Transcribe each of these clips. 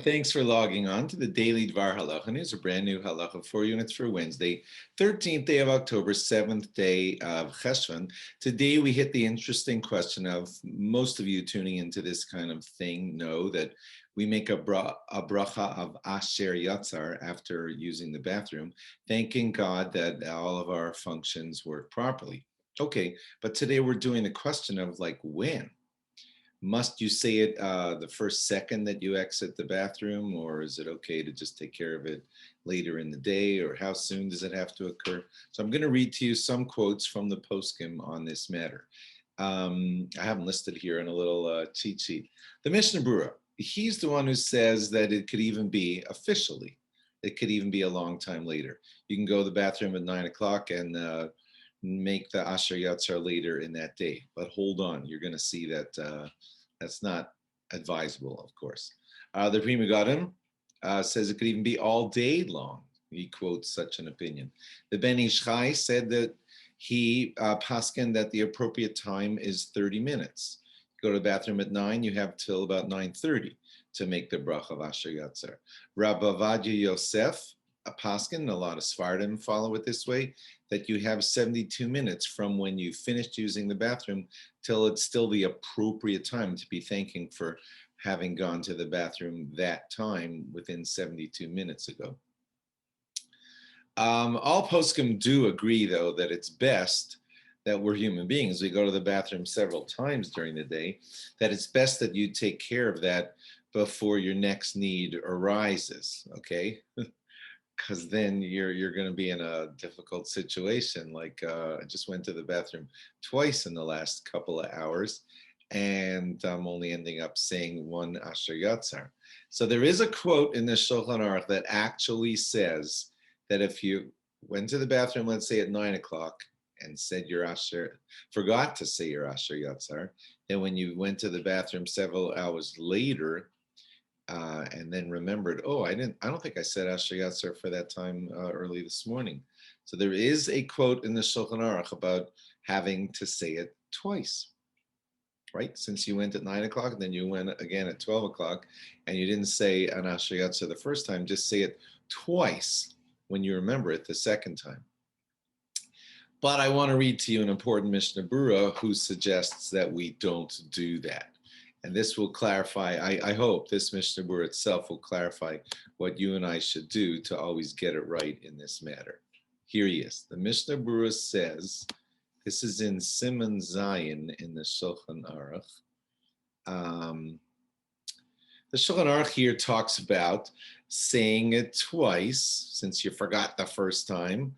Thanks for logging on to the daily DVAR Halacha. And here's a brand new Halacha for you, and it's for Wednesday, 13th day of October, 7th day of Cheshvan. Today we hit the interesting question of most of you tuning into this kind of thing know that we make a bracha of Asher Yatzar after using the bathroom, thanking God that all of our functions work properly. Okay, but today we're doing the question of like when? Must you say it the first second that you exit the bathroom, or is it okay to just take care of it later in the day, or how soon does it have to occur? So I'm going to read to you some quotes from the poskim on this matter. I have them listed here in a little cheat sheet. The Mishnah Berurah, he's the one who says that it could even be officially, it could even be a long time later. You can go to the bathroom at 9 o'clock and make the Asher Yatzar later in that day. But hold on, you're going to see that that's not advisable, of course. The Pri Megadim says it could even be all day long. He quotes such an opinion. The Ben Ish Chai said that he paskin that the appropriate time is 30 minutes. You go to the bathroom at 9, you have till about 9:30 to make the bracha of Asher Yatzar. Rabbi Avadia Yosef, a paskin, a lot of Sfardim follow it this way, that you have 72 minutes from when you finished using the bathroom till it's still the appropriate time to be thanking for having gone to the bathroom that time within 72 minutes ago. All poskim do agree, though, that it's best that we're human beings. We go to the bathroom several times during the day, that it's best that you take care of that before your next need arises, okay? Because then you're going to be in a difficult situation. Like I just went to the bathroom twice in the last couple of hours, and I'm only ending up saying one Asher Yatzar. So there is a quote in the Shulchan Aruch that actually says that if you went to the bathroom, let's say at 9 o'clock, and said your Asher, forgot to say your Asher Yatzar, then when you went to the bathroom several hours later, and then remembered, oh, I don't think I said Asher Yatzar for that time early this morning. So there is a quote in the Shulchan Aruch about having to say it twice, right? Since you went at 9 o'clock, then you went again at 12 o'clock, and you didn't say an Asher Yatzar the first time, just say it twice when you remember it the second time. But I want to read to you an important Mishnah Berurah who suggests that we don't do that. And this will clarify, I hope this Mishnah Berurah itself will clarify what you and I should do to always get it right in this matter. Here he is. The Mishnah Berurah says, this is in Siman Zayin in the Shulchan Aruch. The Shulchan Aruch here talks about saying it twice, since you forgot the first time,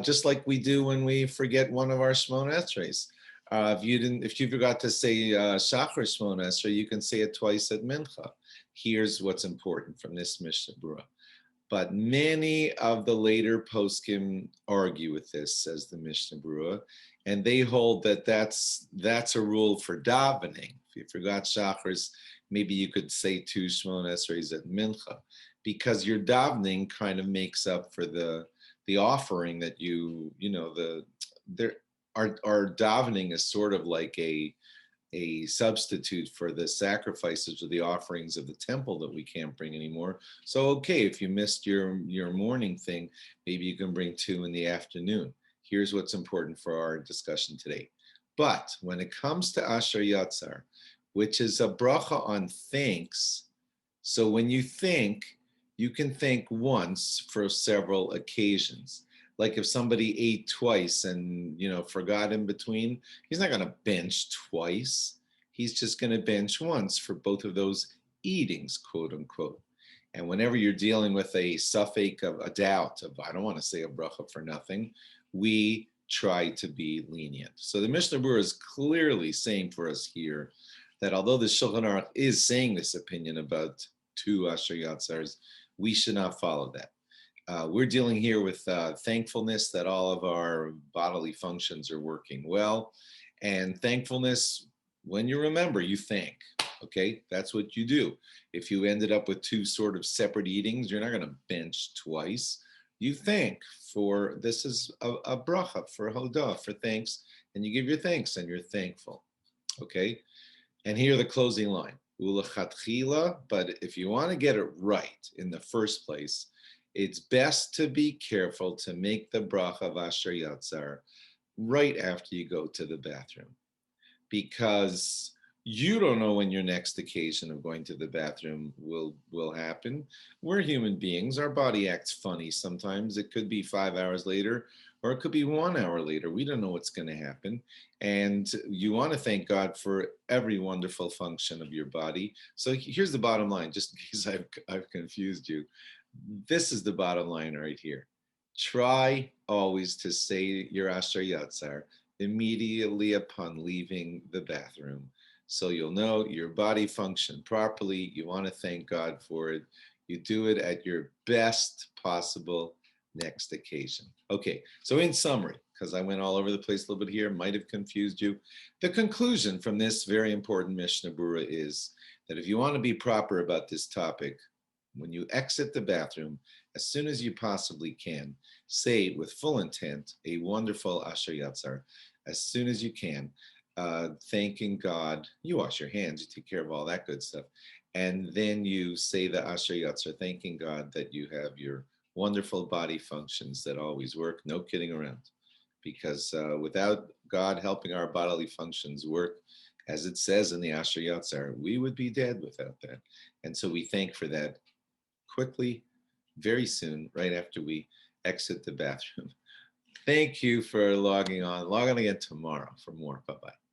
just like we do when we forget one of our Shmona Esrei. If you forgot to say Shachar Shmona Esrei, you can say it twice at Mincha. Here's what's important from this Mishnah Berurah. But many of the later poskim argue with this, says the Mishnah Berurah, and they hold that that's a rule for davening. If you forgot Shachars, maybe you could say 2 Shmona Esreis at Mincha, because your davening kind of makes up for the offering that our davening is sort of like a substitute for the sacrifices or the offerings of the temple that we can't bring anymore. So, okay, if you missed your morning thing, maybe you can bring 2 in the afternoon. Here's what's important for our discussion today. But when it comes to Asher Yatzar, which is a bracha on thanks, so when you think, you can thank once for several occasions. Like if somebody ate twice and forgot in between, he's not going to bench twice. He's just going to bench once for both of those eatings, quote unquote. And whenever you're dealing with a suffix of a doubt of, I don't want to say a bracha for nothing, we try to be lenient. So the Mishnah Berurah is clearly saying for us here that although the Shulchan Aruch is saying this opinion about 2 Asher Yatzars, we should not follow that. We're dealing here with thankfulness that all of our bodily functions are working well. And thankfulness, when you remember, you thank. Okay, that's what you do. If you ended up with 2 sort of separate eatings, you're not going to bench twice. You thank for, this is a bracha, for hodah, for thanks, and you give your thanks and you're thankful. Okay, and here the closing line. ulachatchila, but if you want to get it right in the first place, it's best to be careful to make the bracha of Asher Yatzar right after you go to the bathroom, because you don't know when your next occasion of going to the bathroom will happen. We're human beings. Our body acts funny sometimes. It could be 5 hours later, or it could be 1 hour later. We don't know what's going to happen. And you want to thank God for every wonderful function of your body. So here's the bottom line, just in case I've confused you. This is the bottom line right here. Try always to say your Asher Yatzar immediately upon leaving the bathroom. So you'll know your body functioned properly. You want to thank God for it. You do it at your best possible next occasion. Okay, so in summary, because I went all over the place a little bit here, might have confused you. The conclusion from this very important Mishnah Berurah is that if you want to be proper about this topic, when you exit the bathroom, as soon as you possibly can, say with full intent a wonderful Asher Yatzar as soon as you can, thanking God. You wash your hands, you take care of all that good stuff. And then you say the Asher Yatzar, thanking God that you have your wonderful body functions that always work. No kidding around. Because without God helping our bodily functions work, as it says in the Asher Yatzar, we would be dead without that. And so we thank for that quickly, very soon, right after we exit the bathroom. Thank you for logging on. Log on again tomorrow for more. Bye-bye.